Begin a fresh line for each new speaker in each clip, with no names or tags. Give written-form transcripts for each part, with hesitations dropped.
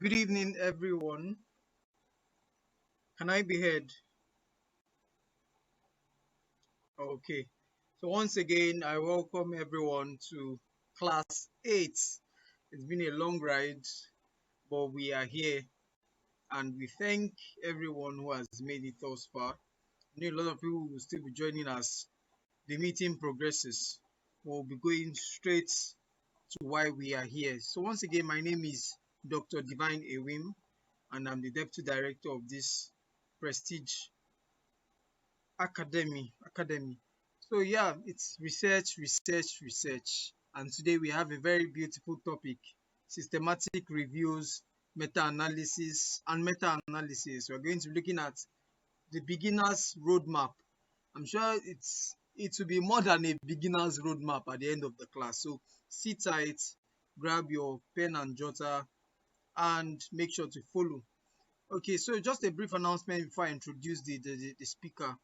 Good evening, everyone. Can I be heard? Okay. So once again, I welcome everyone to class 8. It's been a long ride, but we are here and we thank everyone who has made it thus far. I know a lot of people will still be joining us. The meeting progresses. We'll be going straight to why we are here. So once again, my name is Dr. Divine Ewim, and I'm the Deputy Director of this prestige academy. So yeah, it's research, and today we have a very beautiful topic: systematic reviews, meta-analysis. We're going to be looking at the beginner's roadmap. I'm sure it will be more than a beginner's roadmap at the end of the class. So sit tight, grab your pen and jotter, and make sure to follow. Okay, so just a brief announcement before I introduce the speaker.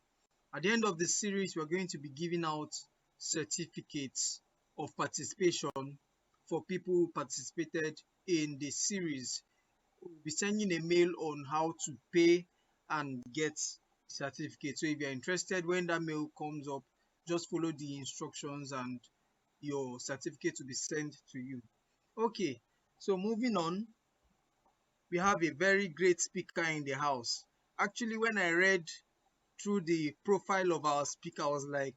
At the end of the series, we're going to be giving out certificates of participation for people who participated in the series. We'll be sending a mail on how to pay and get certificate. So if you're interested, when that mail comes up, just follow the instructions and your certificate will be sent to you. Okay, so moving on, we have a very great speaker in the house. Actually, when I read through the profile of our speaker, I was like,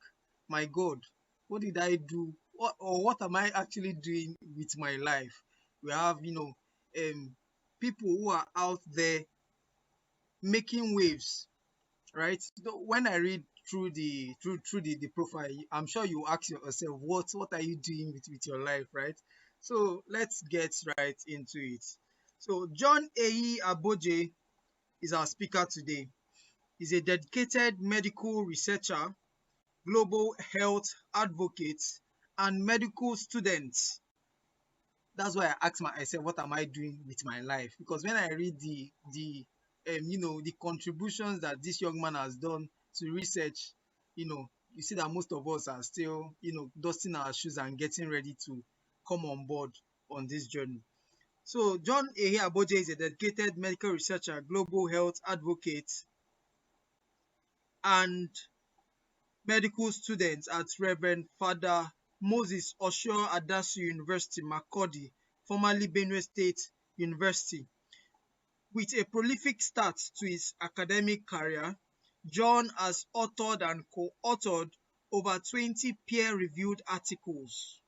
my God, what did I do? What am I actually doing with my life? We have, people who are out there making waves, right? So when I read through the profile, I'm sure you ask yourself, what are you doing with your life, right? So let's get right into it. So John ABOJE is our speaker today. He's a dedicated medical researcher, global health advocate, and medical student. That's why I ask myself, what am I doing with my life? Because when I read the contributions that this young man has done to research, you see that most of us are still, dusting our shoes and getting ready to come on board on this journey. So John Aboje is a dedicated medical researcher, global health advocate, and medical student at Reverend Father Moses Osho Adasu University, Makurdi, formerly Benue State University. With a prolific start to his academic career, John has authored and co-authored over 20 peer-reviewed articles,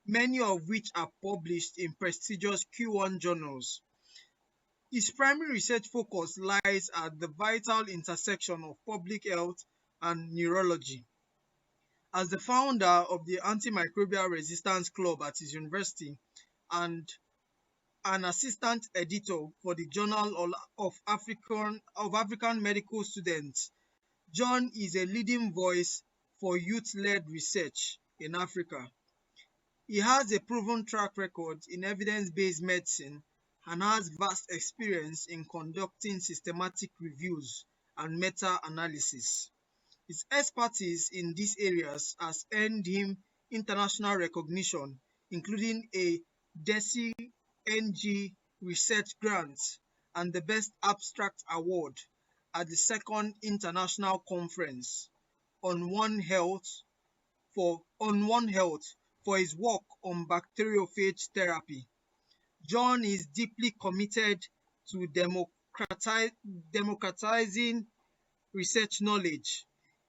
many of which are published in prestigious Q1 journals. His primary research focus lies at the vital intersection of public health and neurology. As the founder of the Antimicrobial Resistance Club at his university and an assistant editor for the Journal of African Medical Students, John is a leading voice for youth-led research in Africa. He has a proven track record in evidence-based medicine and has vast experience in conducting systematic reviews and meta-analysis. His expertise in these areas has earned him international recognition, including a DESI NG Research Grant and the Best Abstract Award at the Second International Conference on One Health for his work on bacteriophage therapy. John is deeply committed to democratizing research knowledge.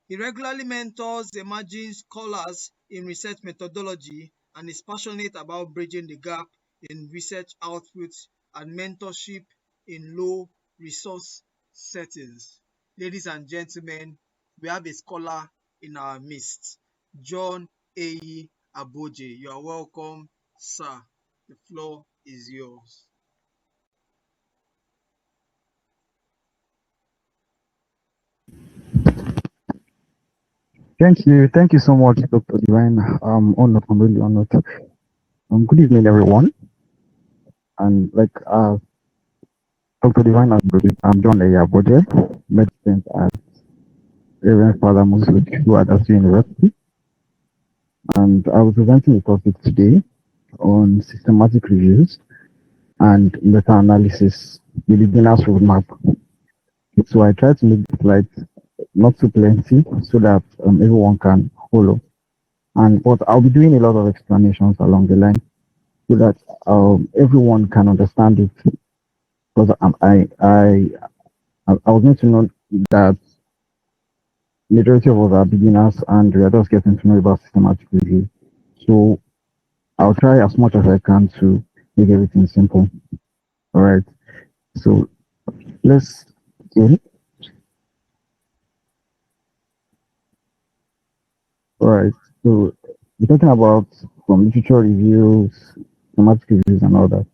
He regularly mentors emerging scholars in research methodology and is passionate about bridging the gap in research output and mentorship in low resource settings. Ladies and gentlemen, we have a scholar in our midst, John Aboje. You are welcome, sir. The floor is yours.
Thank you so much, Dr. Divine. I'm really honored. Good evening, everyone. And Dr. Divine has introduced, I'm John Aboje, medicine at Reverend Father Moses at ASU University. And I will be presenting a topic today on systematic reviews and meta-analysis, the beginner's roadmap. So I try to make the slides not too plenty so that everyone can follow. And but I'll be doing a lot of explanations along the line so that everyone can understand it. Because I was going to know that majority of us are beginners and we are just getting to know about systematic review. So I'll try as much as I can to make everything simple. All right. So let's begin. All right. So we're talking about from literature reviews, systematic reviews, and all that.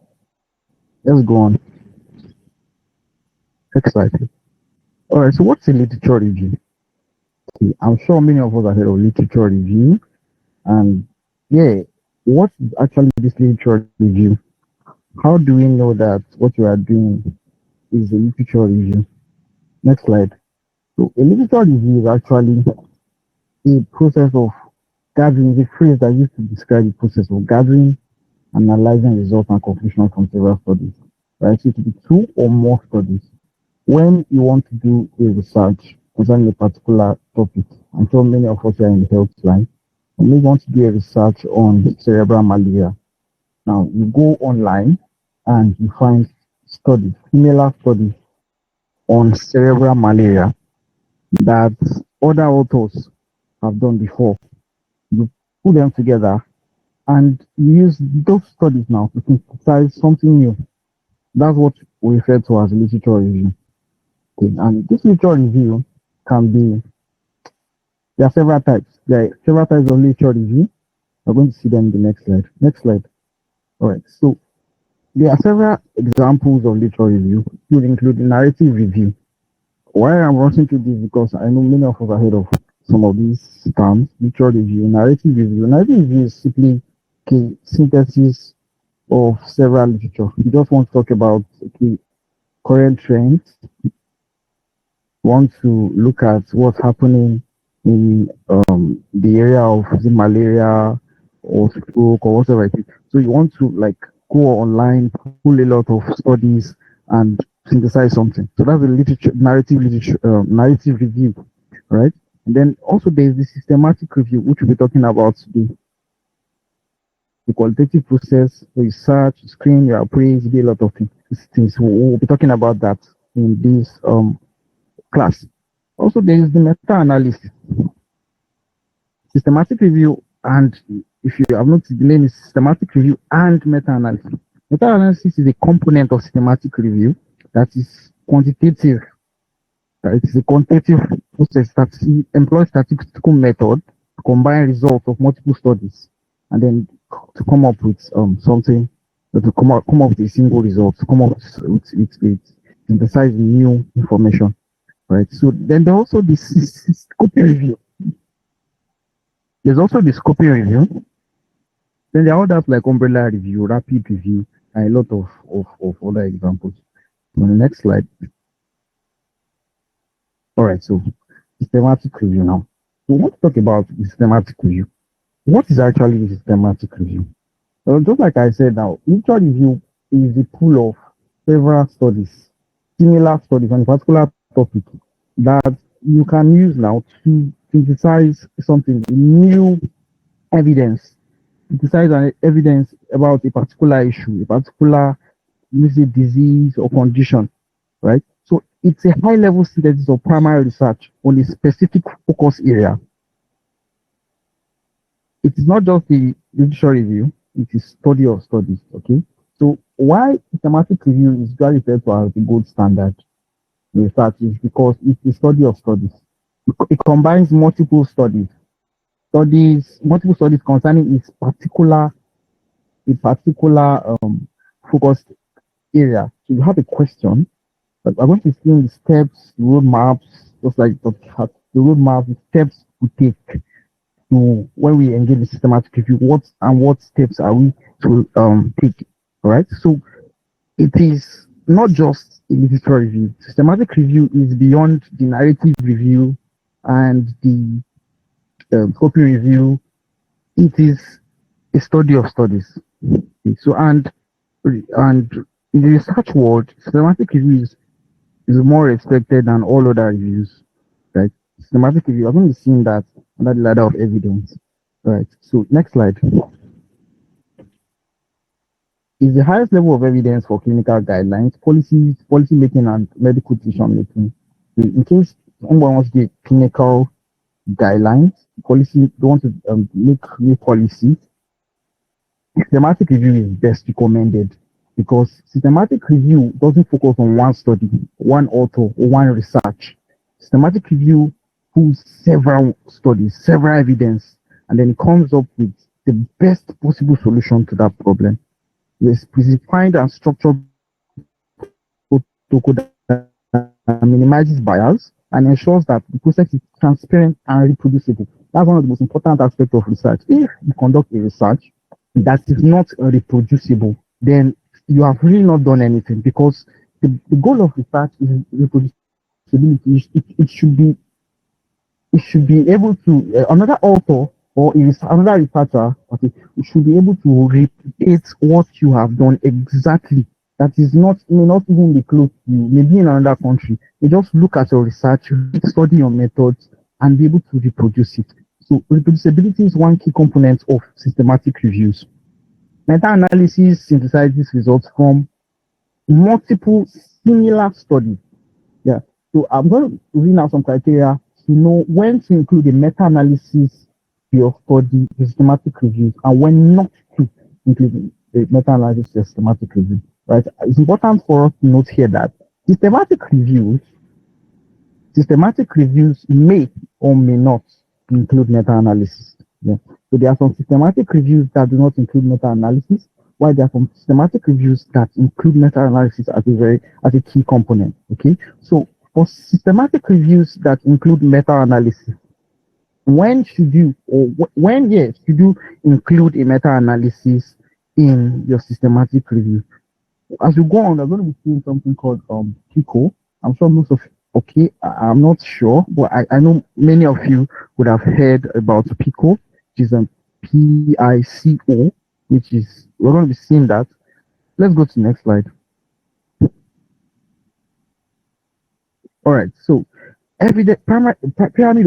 Let's go on. Next slide. All right. So what's a literature review? Okay, I'm sure many of us have heard of literature review, and yeah, what is actually this literature review? How do we know that what we are doing is a literature review? Next slide. So a literature review is actually a process of gathering, the phrase that used to describe the process of gathering, analyzing results and conclusions from several studies. Right? So it could be two or more studies. When you want to do a research concerning a particular topic, I'm sure many of us are in the health line, and we want to do a research on cerebral malaria. Now you go online and you find studies, similar studies on cerebral malaria that other authors have done before. You put them together and you use those studies now to synthesize something new. That's what we refer to as literature review. Okay. And this literature review can be, there are several types. There are several types of literature review. We're going to see them in the next slide. Next slide. All right. So there are several examples of literature review, including narrative review. Why I'm rushing through this because I know many of us are heard of some of these terms, literature review, narrative review. Narrative review is simply a synthesis of several literature. You just want to talk about current trends, want to look at what's happening in the area of the malaria or stroke or whatever it is. So you want to like go online, pull a lot of studies and synthesize something. So that's the narrative review, right? And then also there's the systematic review, which we'll be talking about today. The qualitative process, you search, you screen, you appraise, you do a lot of things. We'll be talking about that in this class. Also, there is the meta-analysis. Systematic review, and if you have not, the name is systematic review and meta-analysis. Meta-analysis is a component of systematic review that is quantitative. It is a quantitative process that employs statistical method to combine results of multiple studies and then to come up with something, to come up with a single result, to come up with synthesize new information. Right. So then there's also the scoping review. There's also the scoping review. Then there are others like umbrella review, rapid review, and a lot of other examples. On the next slide. All right, so systematic review now. We want to talk about the systematic review. What is actually the systematic review? Well, just like I said now, literature review is the pool of several studies, similar studies on a particular topic that you can use now to synthesize something, new evidence, synthesize an evidence about a particular issue, a particular disease or condition, right? So it's a high-level synthesis of primary research on a specific focus area. It is not just the literature review, it is study of studies, okay? So why systematic review is usually referred to as the gold standard research is because it's the study of studies. It combines multiple studies concerning a particular focused area. So you have a question, but I'm going to explain the steps, the roadmaps, just like the roadmap, the steps we take to when we engage in systematic review. What steps are we to take? All right. So it is not just a literature review. Systematic review is beyond the narrative review and the copy review. It is a study of studies. Okay, so and In the research world, systematic review is more respected than all other reviews. Right? Systematic review, I've only seen that under the ladder of evidence. Right. So next slide is the highest level of evidence for clinical guidelines, policies, policy making, and medical decision making. In case someone wants to get clinical guidelines, policy, they want to make new policy, systematic review is best recommended because systematic review doesn't focus on one study, one author, or one research. Systematic review pulls several studies, several evidence, and then it comes up with the best possible solution to that problem. Yes, predefined and structured protocol that minimizes bias and ensures that the process is transparent and reproducible. That's one of the most important aspects of research. If you conduct a research that is not reproducible, then you have really not done anything because the goal of research is reproducibility. It should be able to another author or another researcher, okay, you should be able to replicate what you have done exactly. That is not may not even be close to you, maybe in another country. You just look at your research, study your methods, and be able to reproduce it. So reproducibility is one key component of systematic reviews. Meta-analysis synthesizes results from multiple similar studies. Yeah. So I'm going to read out some criteria to know when to include a meta-analysis to your study, systematic reviews, and when not to include a meta-analysis to systematic review. Right? It's important for us to note here that systematic reviews may or may not include meta-analysis. Yeah. So there are some systematic reviews that do not include meta-analysis, while there are some systematic reviews that include meta-analysis as a key component. Okay. So for systematic reviews that include meta-analysis, when should you should you include a meta-analysis in your systematic review? As we go on, we're going to be seeing something called PICO. I'm sure most of I'm not sure, but I know many of you would have heard about PICO, which is PICO, which is we're going to be seeing that. Let's go to the next slide. All right, so pyramid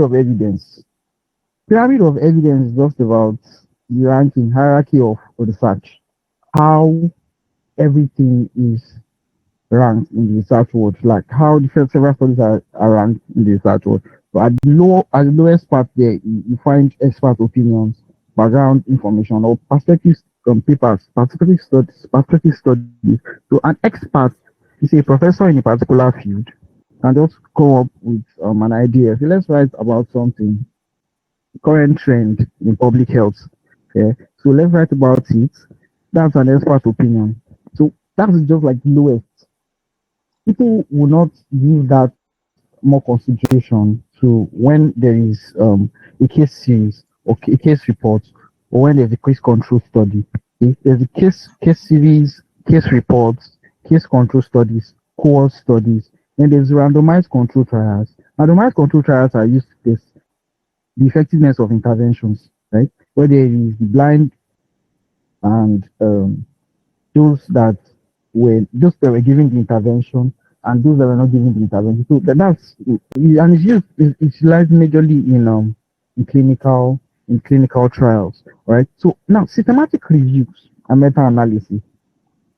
of evidence. Pyramid of evidence is just about the ranking hierarchy of research, how everything is ranked in the research world, like how different several studies are ranked in the research world. So at the lowest part there, you find expert opinions, background information, or perspective papers, perspective studies. So an expert is a professor in a particular field can just come up with an idea. So let's write about something, current trend in public health. Okay, so let's write about it. That's an expert opinion. So that's just like the lowest. People will not give that more consideration to when there is a case series or a case report, or when there's a case control study. If there's a case series, case reports, case control studies, cohort studies, then there's randomized control trials. Randomized control trials are used to test the effectiveness of interventions, right? Where there is the blind and those that were giving the intervention and those that were not giving the intervention. So that's and it's utilized majorly in clinical trials, right? So now systematic reviews and meta-analysis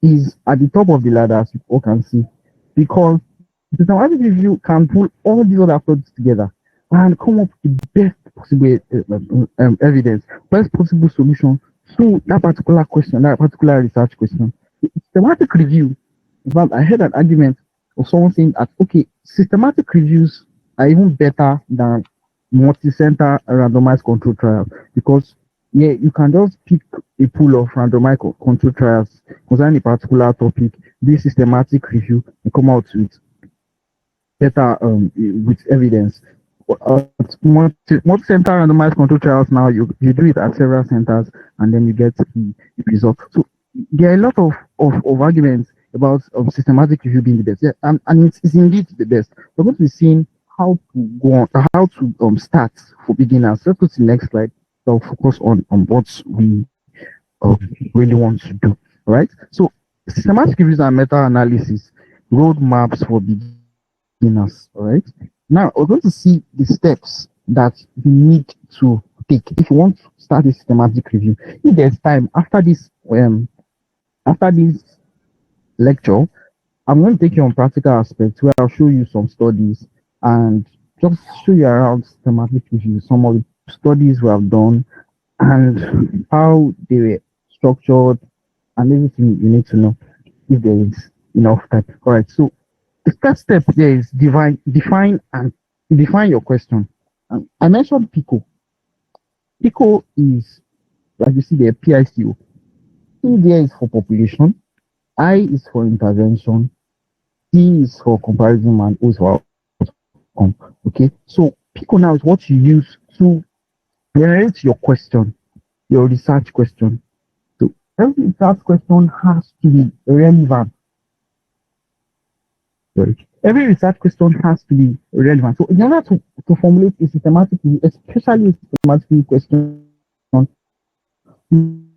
is at the top of the ladder, as you all can see, because systematic review can pull all these other studies together and come up with the best possible evidence, best possible solution to that particular question, that particular research question. Systematic review. In fact, I heard an argument of someone saying that okay, systematic reviews are even better than multi-center randomized control trials because you can just pick a pool of randomized control trials concerning a particular topic, do systematic review, and come out with better with evidence. Multi-center randomized control trials now you do it at several centers and then you get the result. So there are a lot of arguments about systematic review being the best. Yeah, and it's indeed the best. We're going to be seeing how to go on, how to start for beginners. Let's go to the next slide. So focus on what we really want to do. All right. So Systematic reviews and meta-analysis roadmaps for beginners. All right. Now we're going to see the steps that you need to take if you want to start a systematic review. If there's time after this lecture, I'm going to take you on practical aspects where I'll show you some studies and just show you around systematic reviews, some of the studies we have done and how they were structured and everything you need to know if there is enough time. All right. So the first step there is define your question. I mentioned PICO. PICO is, like you see there, PICO. P there is for population, I is for intervention, C is for comparison, and O is for outcome. Okay, so PICO now is what you use to generate your question, your research question. So every research question has to be relevant. Sorry. Every research question has to be relevant. So in order to formulate a systematic, especially a systematic question, you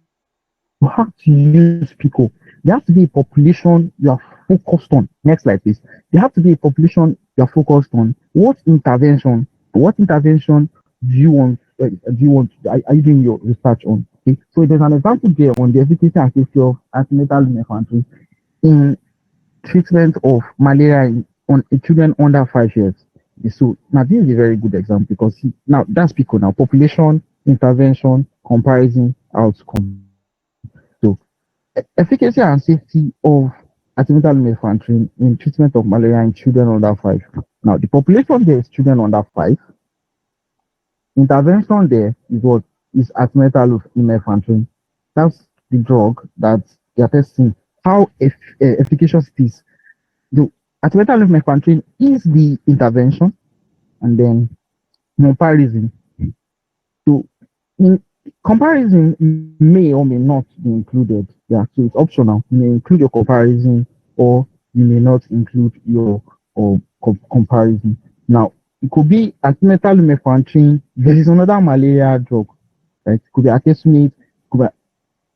have to use PICO. There has to be a population you are focused on. Next slide, please. There have to be a population you are focused on. What intervention are you doing your research on? Okay. So there's an example there on the efficacy and safety of antenatal lumefantrine in treatment of malaria in children under 5 years. So now this is a very good example because now that's PICO now population, intervention, comparison, outcome. So efficacy and safety of antenatal lumefantrine in treatment of malaria in children under 5. Now the population there is children under 5. Intervention there is what is antenatal lumefantrine. That's the drug that they are testing how efficacious it is. The antenatal lumefantrine is the intervention, and then comparison. So in comparison may or may not be included. Yeah, so it's optional. You may include your comparison or you may not include your comparison. Now it could be antenatal lumefantrine versus another malaria drug. Right? It could be artesunate, could be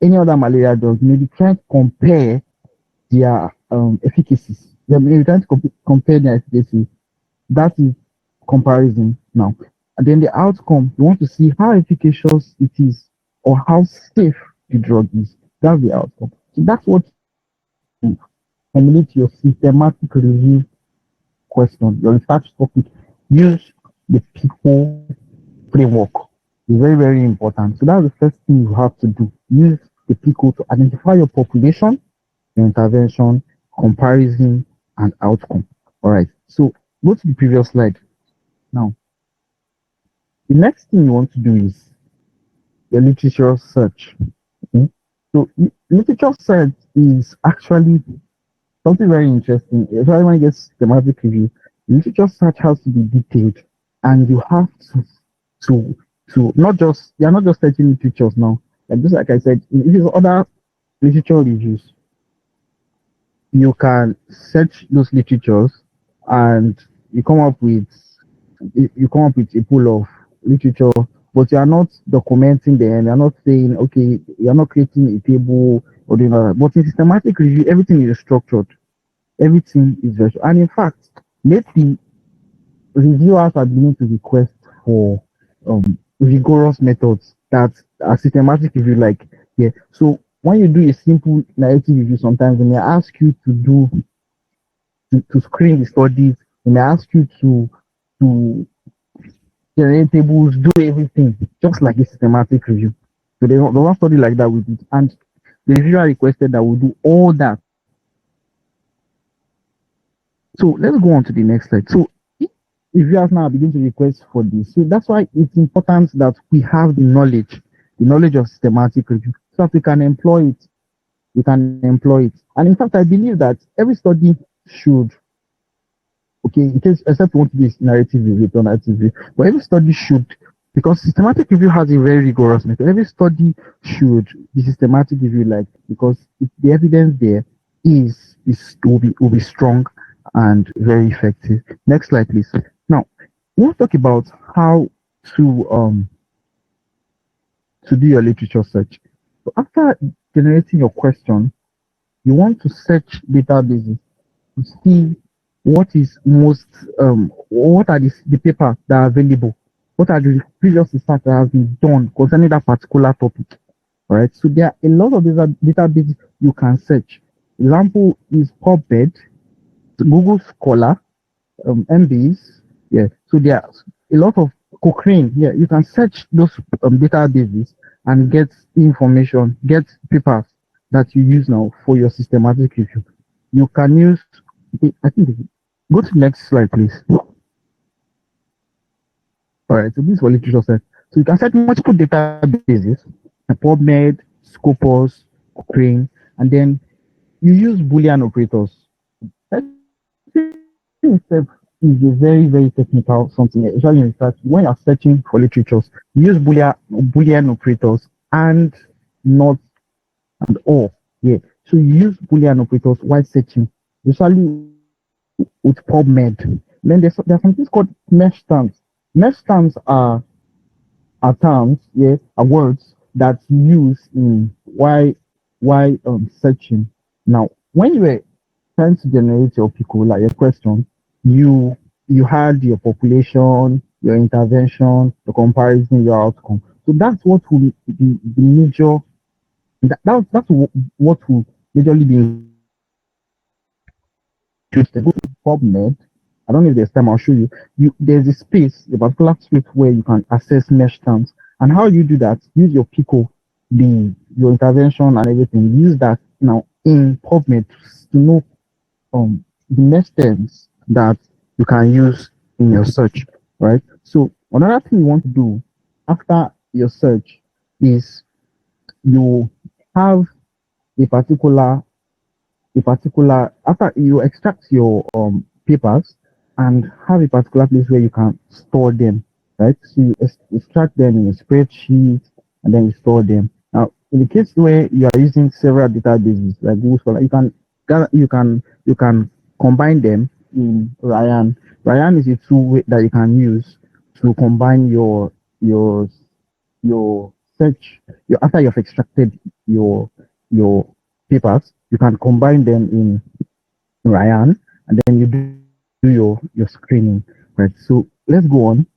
any other malaria drug. You may be trying to compare their efficacies. They may be trying to compare their efficacy. That is comparison now. And then the outcome, you want to see how efficacious it is or how safe the drug is. That's the outcome. So that's what you formulate your systematic review question, your research topic. Use the PICO framework. It's very, very important. So that's the first thing you have to do. Use the PICO to identify your population, your intervention, comparison, and outcome. All right. So go to the previous slide. Now, the next thing you want to do is your literature search. Okay? So literature search is actually something very interesting. If anyone gets thematic review, literature search has to be detailed, and you have to not just you're not just searching literatures now. Like I said, if it's other literature reviews, you can search those literatures and you come up with a pool of literature, but you are not documenting them. You're not saying okay, you're not creating a table or doing that. But in systematic review, everything is structured. Everything is very, and in fact, lately reviewers are beginning to request for rigorous methods that are systematic review. Like yeah, so when you do a simple narrative review, sometimes they may ask you to screen the studies. They may ask you to generate tables, do everything just like a systematic review. So they don't study like that with it, and the reviewer requested that we do all that. So let's go on to the next slide. So if reviewers now begin to request for this, so that's why it's important that we have the knowledge of systematic review, so that we can employ it. We can employ it. And in fact, I believe that every study should, okay, in case except you want to do this narrative review or narrative review, but every study should, because systematic review has a very rigorous method. Every study should be systematic review, like because the evidence there will be strong and very effective. Next slide, please. Now, we want to talk about how to to do your literature search. So after generating your question, You want to search databases to see what is most what are the papers that are available, what are the previous research that has been done concerning that particular topic. All right. So there are a lot of databases you can search. Example is PubMed, Google Scholar, MBs. Yeah. So there are a lot of Cochrane. Yeah. You can search those databases and get information, get papers that you use now for your systematic review. You can use, I think, go to the next slide, please. All right. So this is for literature search. So you can search multiple databases, PubMed, Scopus, Cochrane, and then you use Boolean operators. Searching itself is a very, very technical something, especially in research. When you're searching for literatures, you use Boolean operators and not and or. Yeah. So you use Boolean operators while searching, usually with PubMed. Then there are some things called mesh terms. Mesh terms are terms, yeah, are words that you use in why searching. Now, when you were trying to generate your pico, like your question, you you had your population, your intervention, your comparison, your outcome. So that's what will be the major that's what will majorly be included in your search. Go to PubMed. I don't know if there's time. I'll show you. There's a space, a particular space where you can access mesh terms. And how you do that? Use your Pico, your intervention and everything. Use that now in PubMed to know the mesh terms that you can use in your search. Right. So another thing you want to do after your search is you have a particular after you extract your papers and have a particular place where you can store them, right? So you extract them in a spreadsheet and then you store them. Now, in the case where you are using several databases like Google Scholar, you can combine them in Ryan. Ryan is a tool that you can use to combine your your search your after you've extracted your papers, you can combine them in Ryan and then you do your screening. Right. So let's go on.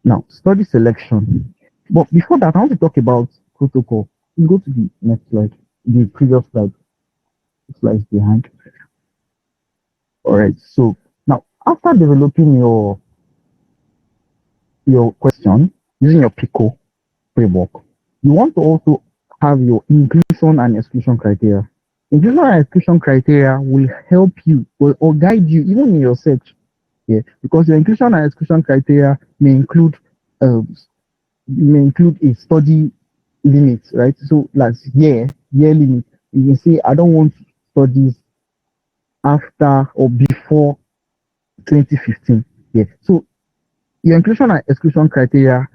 Now, study selection. But before that, I want to talk about protocol. You go to the next slide, the previous slide, slides behind. All right. So now after developing your question using your PICO framework, you want to also have your inclusion and exclusion criteria. Inclusion and exclusion criteria will help you or guide you even in your search. Yeah, because your inclusion and exclusion criteria uh, may include a study limit, right? So like year limit. You can say I don't want studies after or before 2015. Yeah. So your inclusion and exclusion criteria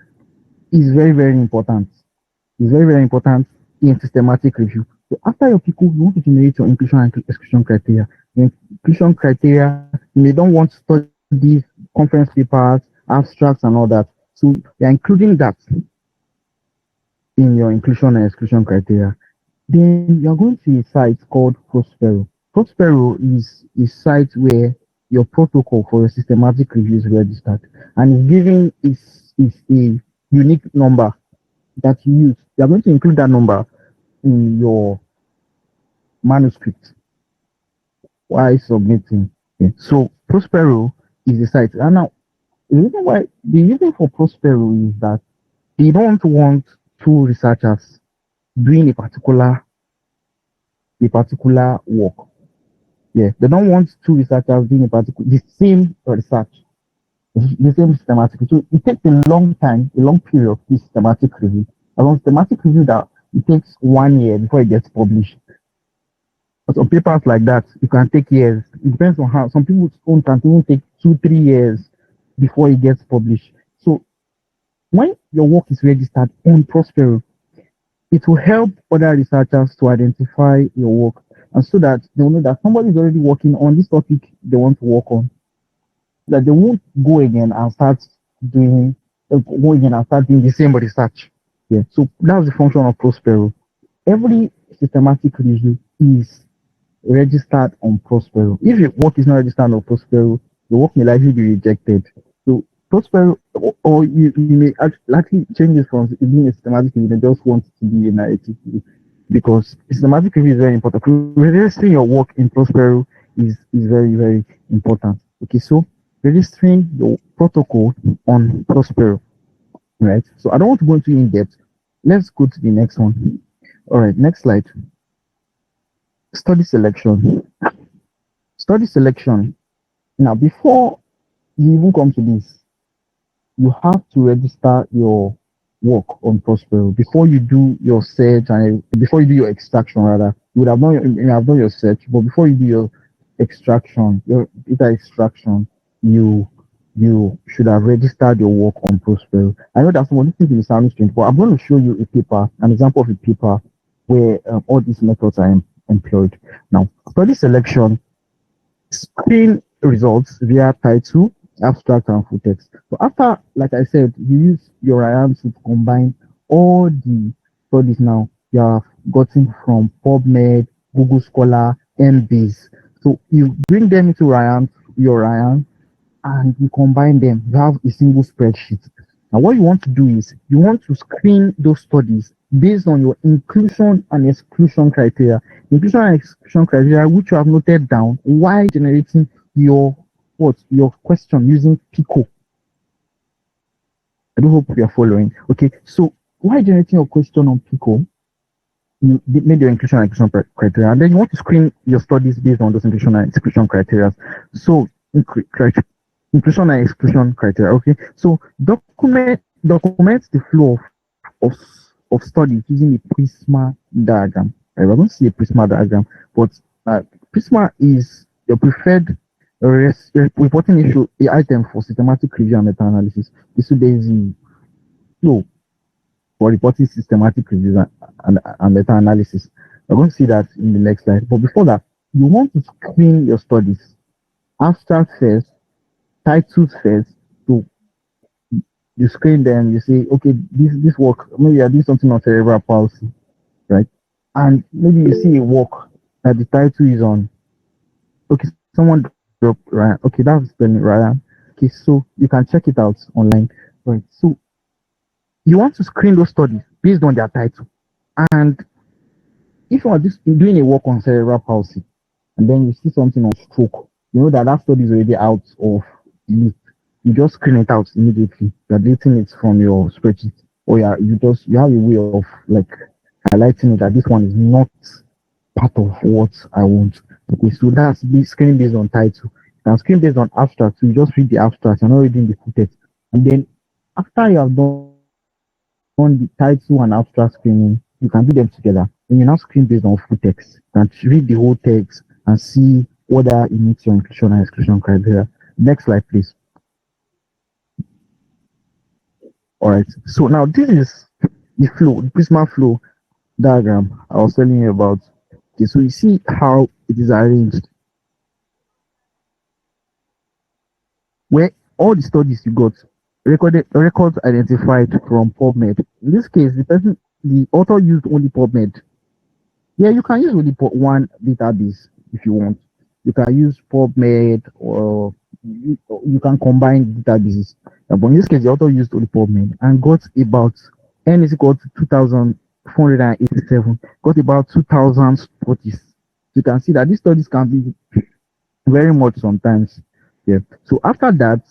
is very, very important. It's very, very important in systematic review. So after your PICO, you want to generate your inclusion and exclusion criteria. Your inclusion criteria, you may don't want studies, conference papers, abstracts, and all that. So you're including that in your inclusion and exclusion criteria. Then you're going to a site called Prospero. Prospero is a site where your protocol for your systematic review is registered and is giving is a unique number that you use. You are going to include that number in your manuscript while submitting. Okay. So Prospero is the site. And now the reason for Prospero is that they don't want two researchers doing a particular work. Yeah, they don't want two researchers doing the same research, the same systematic. So it takes a long time, a long period to systematic review. As on systematic review that it takes 1 year before it gets published. But on papers like that, it can take years. It depends on how some people's own can even take 2-3 years before it gets published. So when your work is registered on Prospero, it will help other researchers to identify your work and so that they will know that somebody is already working on this topic they want to work on. That they won't go again and start doing the same research. Yeah. So that's the function of Prospero. Every systematic review is registered on Prospero. If your work is not registered on Prospero, your work may likely be rejected. So Prospero, or you may likely change it from it being a systematic review, they just want it to be a narrative review, because systematic review is very important. Registering your work in Prospero is very, very important. Okay, so registering your protocol on Prospero, right? So I don't want to go into in depth. Let's go to the next one. All right, next slide. Study selection. Study selection. Now, before you even come to this, you have to register your work on Prospero before you do your search, and before you do your extraction. Rather, you have done your search, but before you do your extraction, your data extraction, you you should have registered your work on Prospero. I know that someone listening to the sounding strange, but I'm going to show you a paper, an example of a paper where all these methods are employed. Now, study selection, screen results via title, abstract, and full text. So after, like I said, you use your IAM to combine all the studies now you have gotten from PubMed, Google Scholar, Embase. So you bring them into your IAM, and you combine them. You have a single spreadsheet. Now, what you want to do is you want to screen those studies based on your inclusion and exclusion criteria. Inclusion and exclusion criteria, which you have noted down while generating your question using Pico. I do hope you are following. Okay, so while generating your question on Pico, you made your inclusion and exclusion criteria, and then you want to screen your studies based on those inclusion and exclusion criteria. So inclusion and exclusion criteria. Okay, so document the flow of studies using a Prisma diagram. Right, we're going to see a Prisma diagram, but Prisma is your preferred reporting issue item for systematic review and meta-analysis. This is the flow for reporting systematic reviews and meta-analysis. We're going to see that in the next slide. But before that, you want to screen your studies. Abstract first, titles first. So you screen them, you say, okay, this work, maybe I do something on cerebral palsy, right? And maybe you see a work that the title is on. Okay, someone dropped Ryan. Okay, that's been Ryan. Okay, so you can check it out online. Right. So you want to screen those studies based on their title. And if you are doing a work on cerebral palsy, and then you see something on stroke, you know that study is already out of the list. You just screen it out immediately. You're deleting it from your spreadsheet, or you have a way of like highlighting it that this one is not part of what I want. Okay, so that's screening based on title. Now, screen based on abstract, so you just read the abstract, you're not reading the full text. And then after you have done the title and abstract screening, you can do them together. Then you now screen based on full text. You can read the whole text and see whether it meets your inclusion and exclusion criteria. Next slide, please. All right. So now this is the flow, the Prisma flow diagram I was telling you about. Okay, so you see how it is arranged, where all the studies you got records identified from PubMed. In this case, the author used only PubMed. Yeah, you can use only one database if you want. You can use PubMed, or you can combine databases. But in this case, the author used only PubMed and got about N is equal to 2,487, got about 2,000 studies. You can see that these studies can be very much sometimes. Yeah. So after that,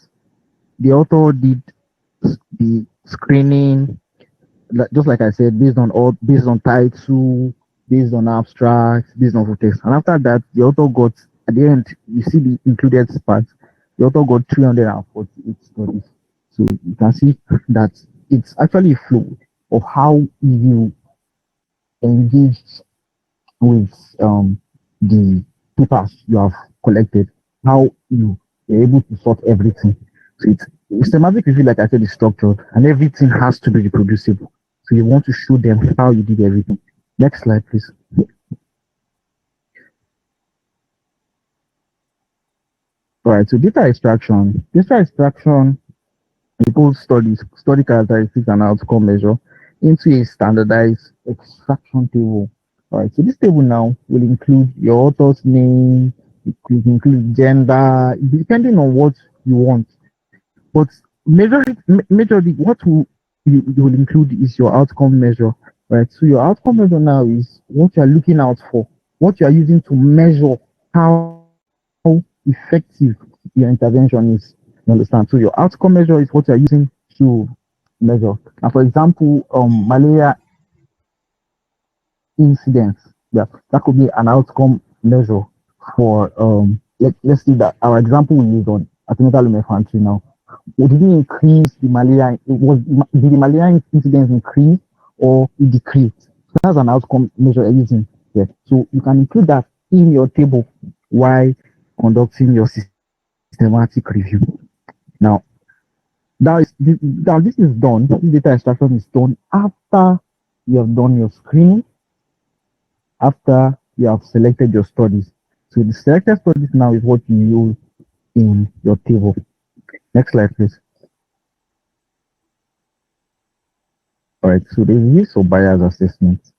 the author did the screening, just like I said, based on title, based on abstract, based on full text. And after that, the author got, at the end, you see the included part, the author got 348 studies. So you can see that it's actually a flow of how you engaged with the papers you have collected, how you were able to sort everything. So it's systematic review, like I said, is structured, and everything has to be reproducible. So you want to show them how you did everything. Next slide, please. All right, so data extraction. Data extraction includes study characteristics and outcome measure into a standardized extraction table. All right, so this table now will include your author's name, it could include gender, depending on what you want. But majorly, what you will include is your outcome measure, right? So your outcome measure now is what you are looking out for, what you are using to measure how effective your intervention is. You understand? So your outcome measure is what you are using to measure. And for example, malaria incidents, yeah, that could be an outcome measure for let's see that our example we use on antenatal lumefantrine now. Did it increase the malaria? Did the malaria incidence increase or it decreased? So that's an outcome measure you're using. Yeah. So you can include that in your table while conducting your systematic review. Now, now this is done. This data extraction is done after you have done your screening, after you have selected your studies. So the selected studies now is what you use in your table. Next slide, please. All right, so the risk of bias assessment.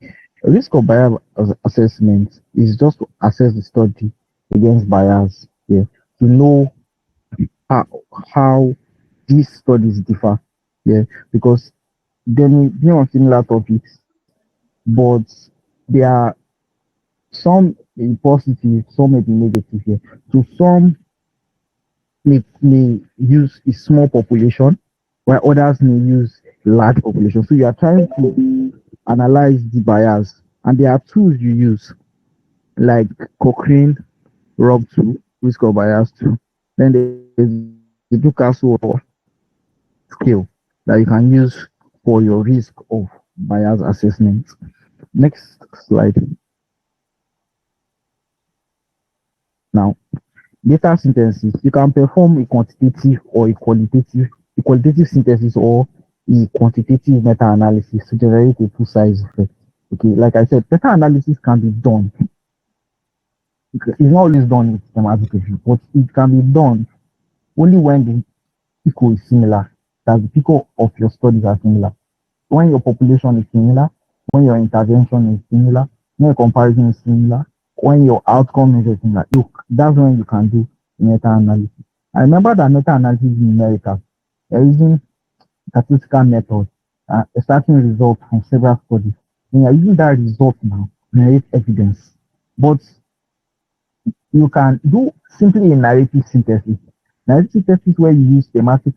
A risk of bias assessment is just to assess the study against bias, yeah, to know how, how these studies differ, yeah, because they may be on similar topics, but they are some may be positive, some may be negative here. So some may use a small population, while others may use large population. So you are trying to analyze the bias, and there are tools you use like Cochrane, Rob2, risk of bias 2. Then there's the Ducasso scale that you can use for your risk of bias assessment. Next slide. Now, data synthesis. You can perform a quantitative or a qualitative synthesis or a quantitative meta-analysis to generate a full-size effect. Okay, like I said, meta-analysis can be done. It's not always done with schematic review, but it can be done only when the PICO is similar, that the PICO of your studies are similar. When your population is similar, when your intervention is similar, when your comparison is similar, when your outcome measure is similar, look, that's when you can do meta-analysis. I remember that meta-analysis in America, they're using statistical method, extracting results from several studies. When you're using that result now, generate evidence. But you can do simply a narrative synthesis. Narrative synthesis where you use thematic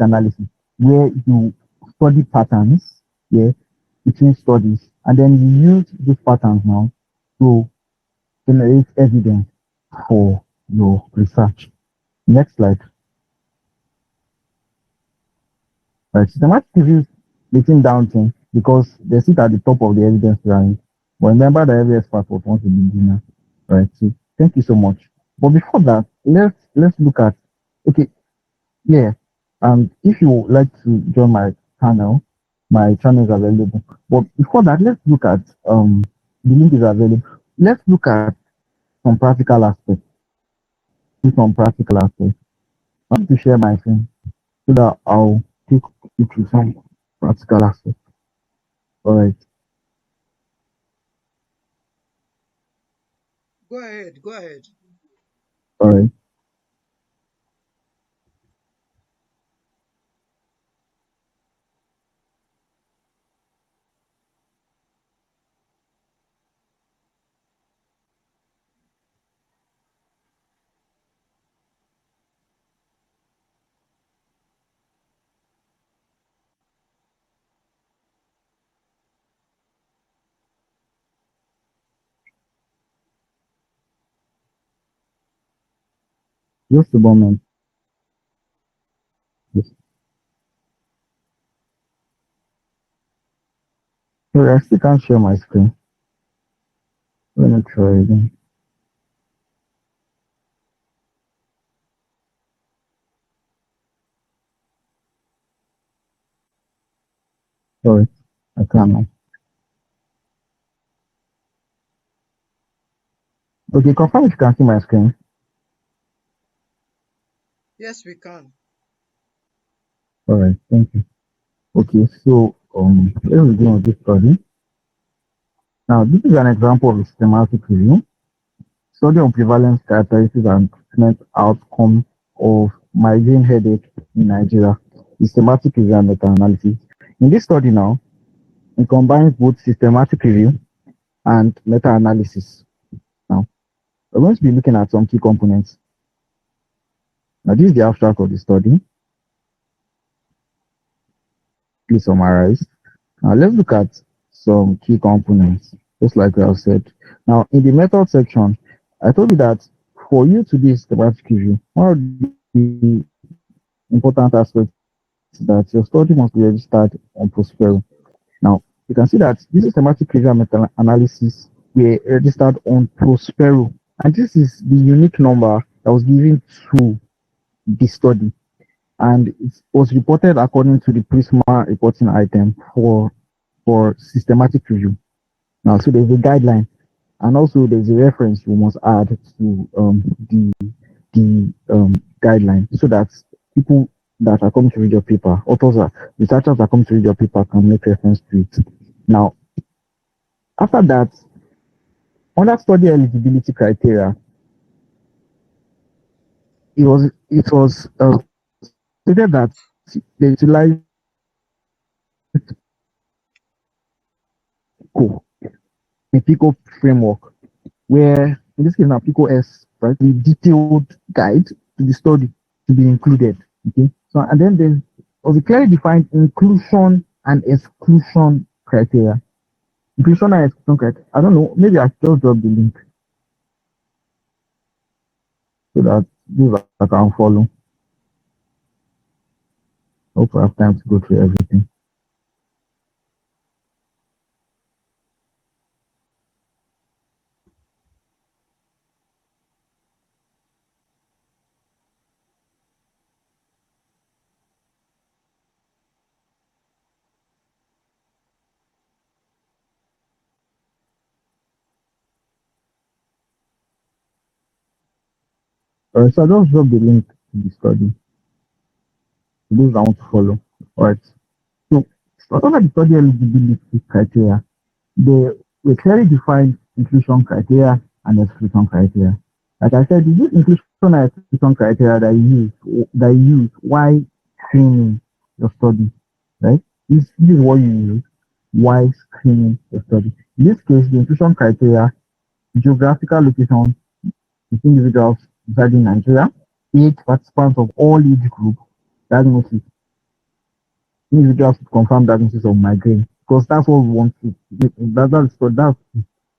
analysis, where you study patterns, yeah, between studies, and then you use those patterns now to generate evidence for your research. Next slide. Right, systematic reviews written down thing because they sit at the top of the evidence rank. But remember that every expert was once a beginner. Right. So thank you so much. But before that, let's look at okay, yeah. And if you would like to join my channel is available. But before that, let's look at the link is available. Let's look at some practical aspects. Do some practical aspects. I want to share my screen so that I'll take you through some practical aspects. All right.
Go ahead, go ahead.
All right. Just a moment. Yes. Sorry, I still can't share my screen. Let me try again. Sorry, I can't now. Okay, confirm if you can see my screen.
Yes, we can.
All right, thank you. Okay, so let's begin with this study. Now, this is an example of a systematic review. Study on prevalence characteristics and treatment outcome of migraine headache in Nigeria. Systematic review and meta-analysis. In this study now, it combines both systematic review and meta-analysis. Now, we're going to be looking at some key components. Now, this is the abstract of the study. Please summarize. Now, let's look at some key components, just like I have said. Now, in the method section, I told you that for you to do a systematic review, one of the important aspects is that your study must be registered on Prospero. Now, you can see that this systematic review and meta-analysis were registered on Prospero, and this is the unique number that was given to the study, and it was reported according to the Prisma reporting item for systematic review. Now, so there's a guideline, and also there's a reference you must add to the guideline, so that people that are coming to read your paper, researchers that come to read your paper can make reference to it. Now, after that, under study eligibility criteria, it was stated that they utilized PICO, a PICO framework, where in this case now PICO S, right, a detailed guide to the study to be included. Okay, so and then there was a clearly defined inclusion and exclusion criteria. Inclusion and exclusion criteria. I don't know, maybe I just drop the link so that those I can follow. Hope I have time to go through everything. So I just drop the link to the study for those that want to follow. Alright. So under the study eligibility criteria, they were clearly defined inclusion criteria and exclusion criteria. Like I said, this inclusion and exclusion criteria that you use while screening your study, right? This is what you use while screening your study. In this case, the inclusion criteria: geographical location with individuals residing in Nigeria, age participants of all age group, diagnosis, individuals with confirmed diagnosis of migraine, because that's what we want to. That's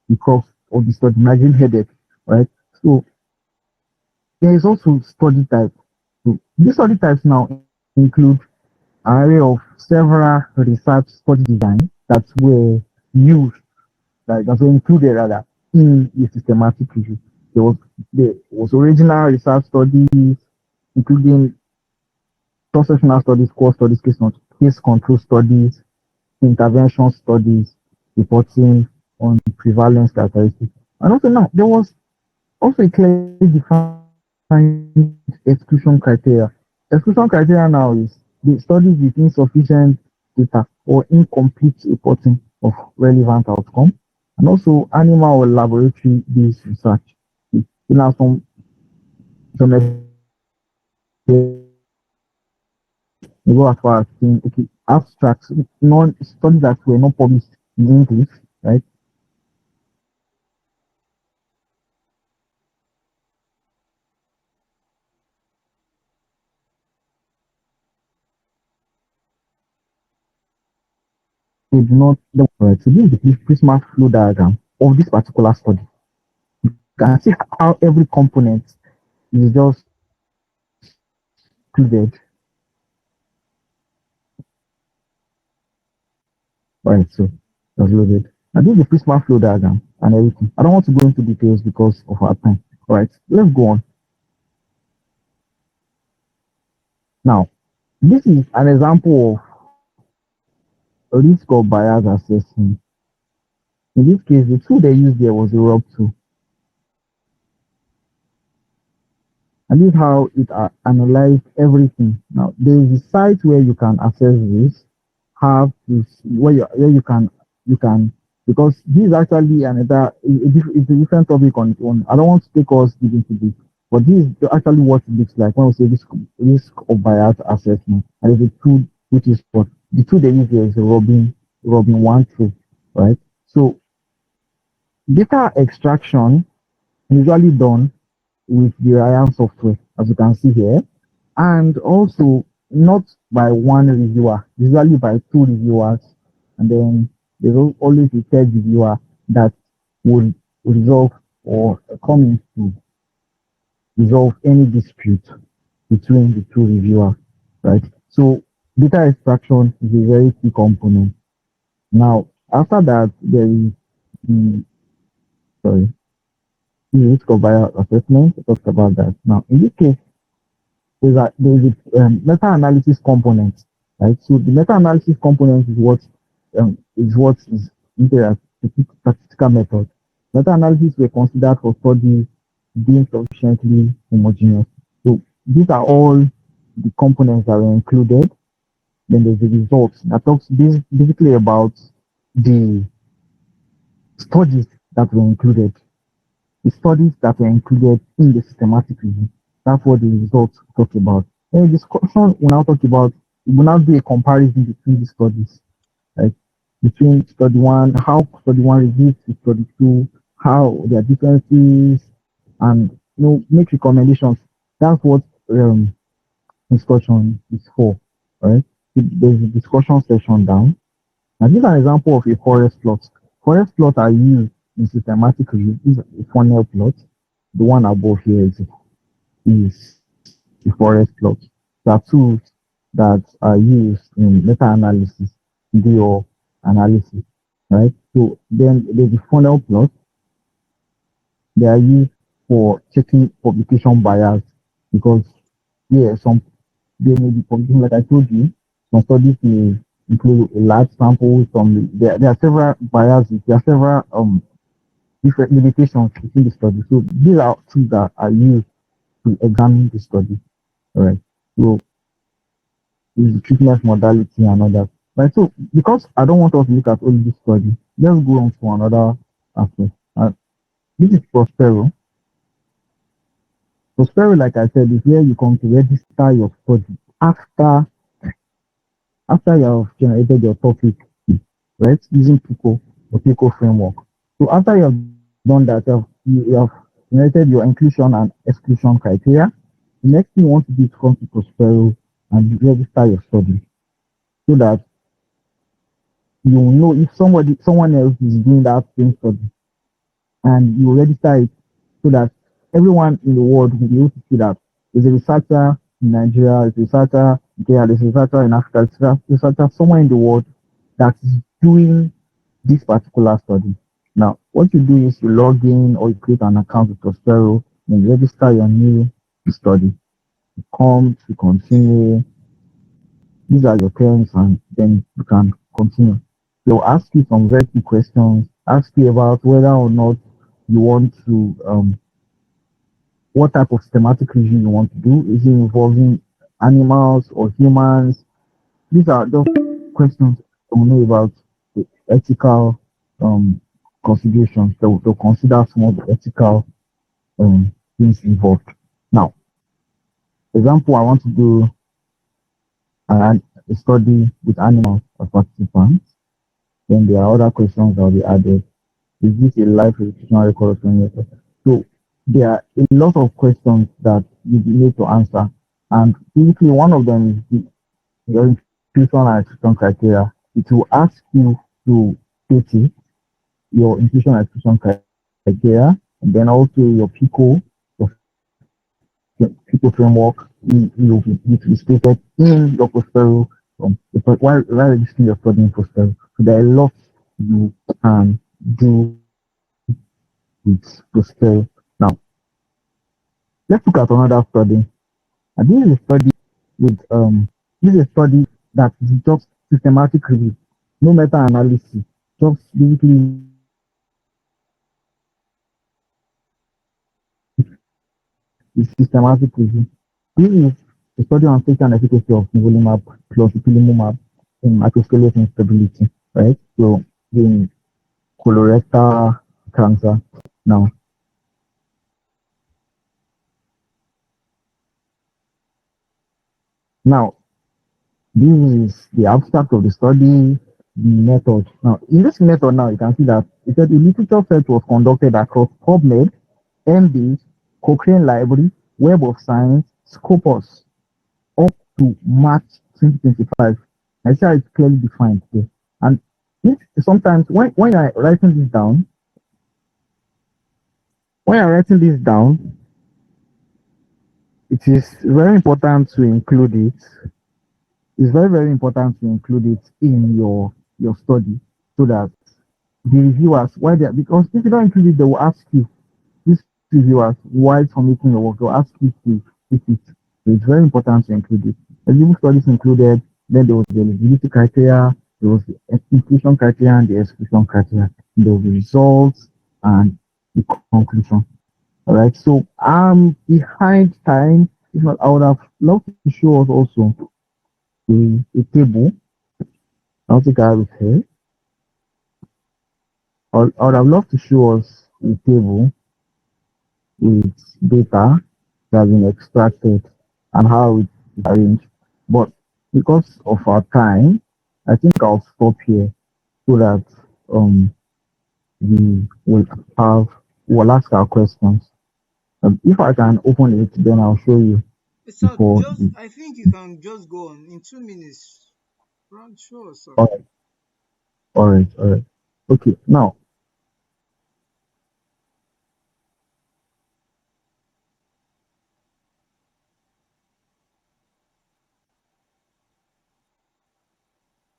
the crux of the study, migraine headache, right? So there is also study type. So these study types now include an array of several research study designs that were used, that were included rather in the systematic review. There was original research studies, including cross-sectional studies, core studies, case control studies, intervention studies, reporting on prevalence characteristics. And also now there was also a clearly defined exclusion criteria. Exclusion criteria now is the studies with insufficient data or incomplete reporting of relevant outcome, and also animal or laboratory based research. You know, some we go as far as saying, okay, abstracts, non studies that were not published in English, right? They do not, right? So this is the Prisma flow diagram of this particular study. You can see how every component is just included. Right, so that's loaded. Now this is the Prisma flow diagram and everything. I don't want to go into details because of our time. All right, let's go on. Now, this is an example of a risk of bias assessment. In this case, the tool they used there was a ROB tool. And this is how it analyzed everything. Now, there is a site where you can access this, have this, where you can because this is actually it's a different topic on its own. I don't want to take us deep into this, but this is actually what it looks like when we say risk of bias assessment. And there's a tool which is what the tool they use here is Robin one tool, right? So data extraction is usually done with the Ryan software, as you can see here, and also not by one reviewer, usually by two reviewers, and then there's always a third reviewer that would resolve or come in to resolve any dispute between the two reviewers, right? So data extraction is a very key component. Now, after that, there is the sorry, the risk of bias assessment. We talked about that. Now, in this case, there's a meta-analysis component, right? So the meta-analysis component is what is into a statistical method. Meta-analysis were considered for study being sufficiently homogeneous. So these are all the components that were included. Then there's the results that talks basically about the studies that were included, the studies that were included in the systematic review. That's what the results talk about. Then the discussion will now talk about, we will now do a comparison between the studies, like between study one, how study one reviews to study two, how their differences, and make recommendations. That's what discussion is for, right? There's a discussion session down. Now, this is an example of a forest plot. Forest plots are used in systematic review. This is a funnel plot. The one above here is the forest plot. There are tools that are used in meta-analysis, video analysis, right? So then there's the funnel plot. They are used for checking publication bias because some they may be publication, like I told you, some studies may include a large sample, there are several biases, there are several different limitations within the study. So these are tools that are used to examine the study. All right. So is the treatment modality and all that. Right. So because I don't want us to look at only this study, let's go on to another aspect. This is Prospero. Prospero, like I said, is where you come to register your study after you have generated your topic, right? Using Pico or Pico framework. So after you have done that, you have generated your inclusion and exclusion criteria. The next thing you want to do is come to Prospero and register your study so that you know if someone else is doing that same study and you register it so that everyone in the world will be able to see that there's a researcher in Nigeria, there's a researcher there, there's a researcher in Africa, there's a researcher somewhere in the world that is doing this particular study. Now, what you do is you log in or you create an account with Prospero and you register your new study. You come to continue. These are your terms, and then you can continue. They'll ask you some very key questions, ask you about whether or not you want to, what type of systematic review you want to do. Is it involving animals or humans? These are just questions to know about the ethical considerations. They'll consider some of the ethical things involved. Now, example, I want to do a study with animals as participants. Then there are other questions that will be added. Is this a live registration record? So there are a lot of questions that you need to answer. And basically one of them is your inclusion and exclusion criteria. It will ask you to state it, your inclusion and exclusion criteria, and then also your PICO framework will be stated in your Prospero while registering your study in Prospero. So there are a lot you can do with Prospero. Now, let's look at another study. And this is a study with this is a study that is just systematic review, no meta-analysis, just basically the systematic review. This is a study on safety and efficacy of nivolumab plus ipilimumab in microscopic instability, right? So the colorectal cancer. Now, now this is the abstract of the study, the method. Now, in this method, now you can see that it said the literature search was conducted across PubMed, MBase, Cochrane Library, Web of Science, Scopus, up to March 2025. I see how it's clearly defined here. And this sometimes when you're writing this down, when you're writing this down, it is very important to include it. It's very, very important to include it in your study so that the reviewers, why they because if you don't include it, they will ask you, these reviewers, why submitting your work, they'll ask you to keep it. So it's very important to include it. Eligible studies included, then there was the eligibility criteria, there was the inclusion criteria and the exclusion criteria, there was the results and the conclusion. All right, so I'm behind time. If not, I would have loved to show us also a table. I'll take out with here. I would have loved to show us a table with data that has been extracted and how it's arranged. But because of our time, I think I'll stop here so that um we will have we'll ask our questions. If I can open it, then I'll show you
So
before
just,
the
I think you can just go on in 2 minutes. Right, sure, sir.
all right, all right, all right. Okay, now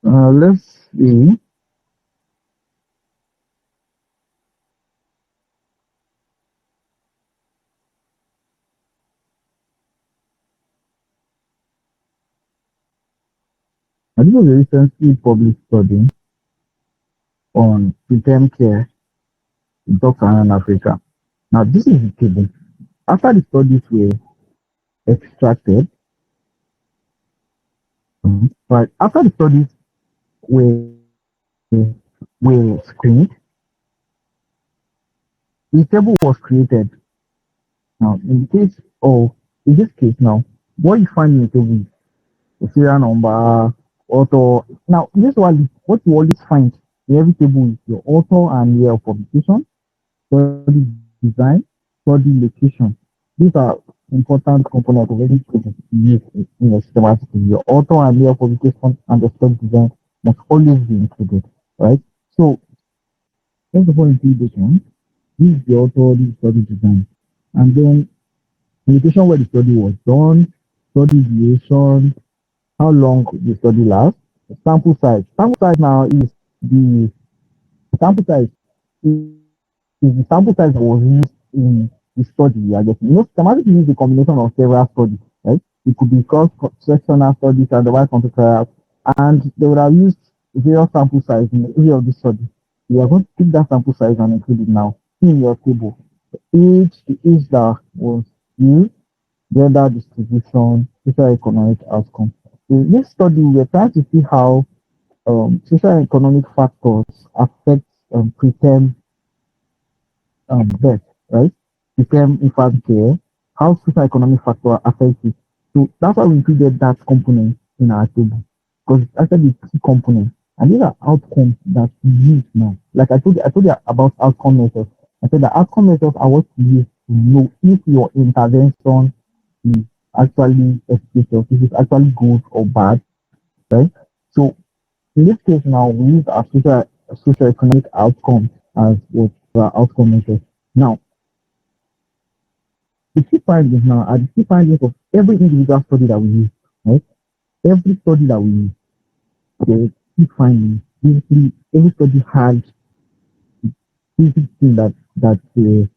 let's see. This was a recently published study on preterm care in sub-Saharan Africa. Now, this is the table. After the studies were extracted, right, after the studies were, were screened, the table was created. Now, in this case now, what you find in the table is the serial number, author. Now, this one, what you always find in every table is your author and year of publication, study design, study location. These are important components of any study used in a systematic review. Your author and year of publication and the study design must always be included, right? So, first of all, inclusion, this is the author, this is study design. And then, location where the study was done, study duration, how long the study lasts, sample size. Sample size now is the sample size is the sample size that was used in the study you are getting. Systematic use a combination of several studies, right? It could be cross-sectional studies and the right contemporary, and they would have used various sample size in every of the study. You are going to pick that sample size and include it now in your table. The age that was used, gender distribution, social economic outcome. In this study, we are trying to see how social economic factors affect preterm death, right? Preterm infant care, how social economic factor affects it. So that's why we included that component in our table because it's actually a key component. And these are outcomes that we use now. Like I told you about outcome measures. I said the outcome measures are what you use to know if your intervention is actually efficacious, if it's actually good or bad, right? So in this case now, we use our social economic outcome as what outcome measures. Now, the key findings now are the key findings of every individual study that we use, right? Every study that we use, the key findings. Basically, every study has basic thing that the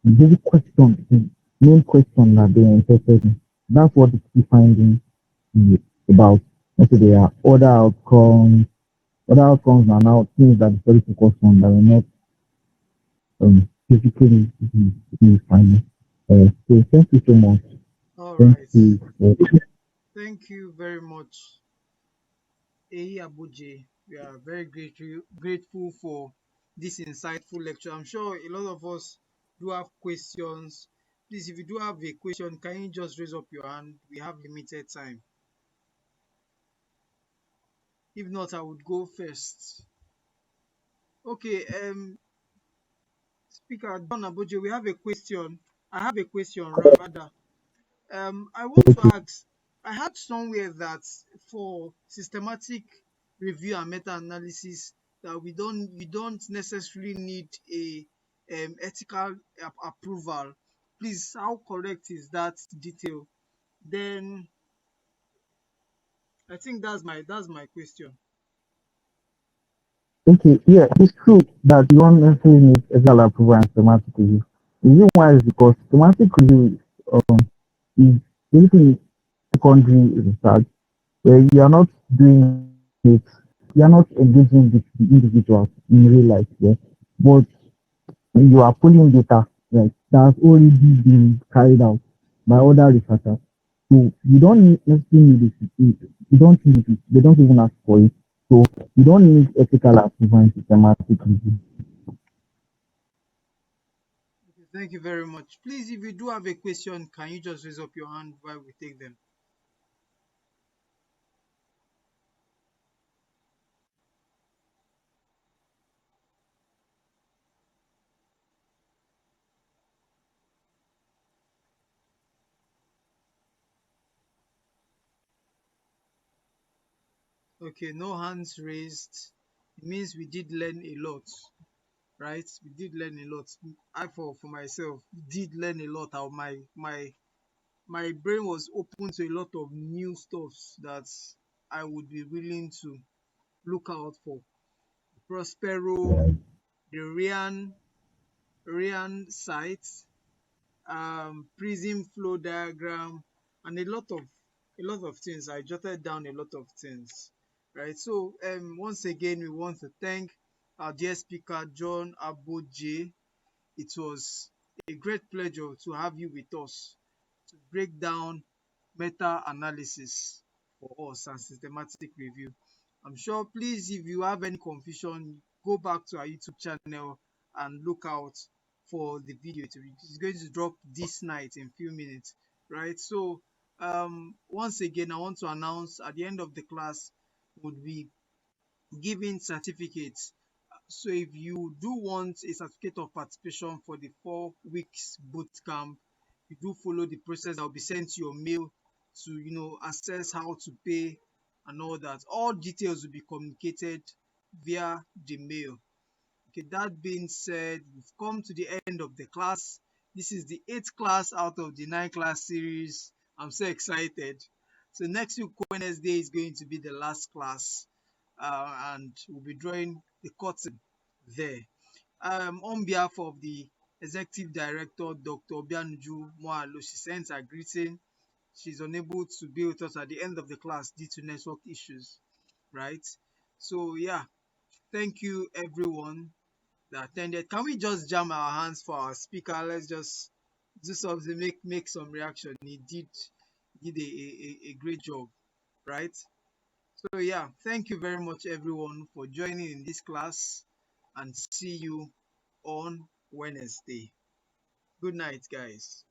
basic question, the main question that they are interested in. That's what the key findings is about. Also, there are other outcomes are now things that the study focus on that are not physically the finding. So thank you so much.
All
Thank
right.
you.
Thank you very much, ABOJE. We are very grateful for this insightful lecture. I'm sure a lot of us do have questions. Please, if you do have a question, can you just raise up your hand? We have limited time. If not, I would go first. Okay, Speaker John ABOJE, we have a question. I have a question rather. I want to ask, I heard somewhere that for systematic review and meta-analysis that we don't necessarily need a ethical approval. Please, how correct is that detail? Then I think that's my question.
Okay, yeah, it's true that you don't necessarily need ethical approval and systematic review. The reason why is because systematic review is basically secondary research where you are not doing it, you are not engaging with the individuals in real life, yeah, but you are pulling data right that's already been carried out by other researchers. So you don't necessarily need it. You don't need it. They don't even ask for it. So you don't need ethical approval and systematic review.
Okay, thank you very much. Please, if you do have a question, can you just raise up your hand while we take them? Okay, no hands raised. It means we did learn a lot, right? We did learn a lot. I for myself did learn a lot. How my brain was open to a lot of new stuffs that I would be willing to look out for. Prospero, the Ryan site, prism flow diagram, and a lot of things. I jotted down a lot of things, right? So once again, we want to thank our dear speaker John ABOJE. It was a great pleasure to have you with us to break down meta analysis for us and systematic review. I'm sure, please, if you have any confusion, go back to our YouTube channel and look out for the video. It's going to drop this night in few minutes, right? So, once again, I want to announce at the end of the class would be giving certificates. So if you do want a certificate of participation for the 4 weeks boot camp, you do follow the process that will be sent to your mail to assess how to pay and all that. All details will be communicated via the mail. Okay, that being said, we've come to the end of the class. This is the 8th class out of the 9 class series. I'm so excited. So next week, Wednesday, is going to be the last class, and we'll be drawing the curtain there. On behalf of the Executive Director, Dr. Obianuju Moalo, she sends her greeting. She's unable to be with us at the end of the class due to network issues, right? So, yeah, thank you, everyone that attended. Can we just jam our hands for our speaker? Let's just do something, make some reaction. He did a great job, right? So yeah, thank you very much everyone for joining in this class, and see you on Wednesday. Good night, guys.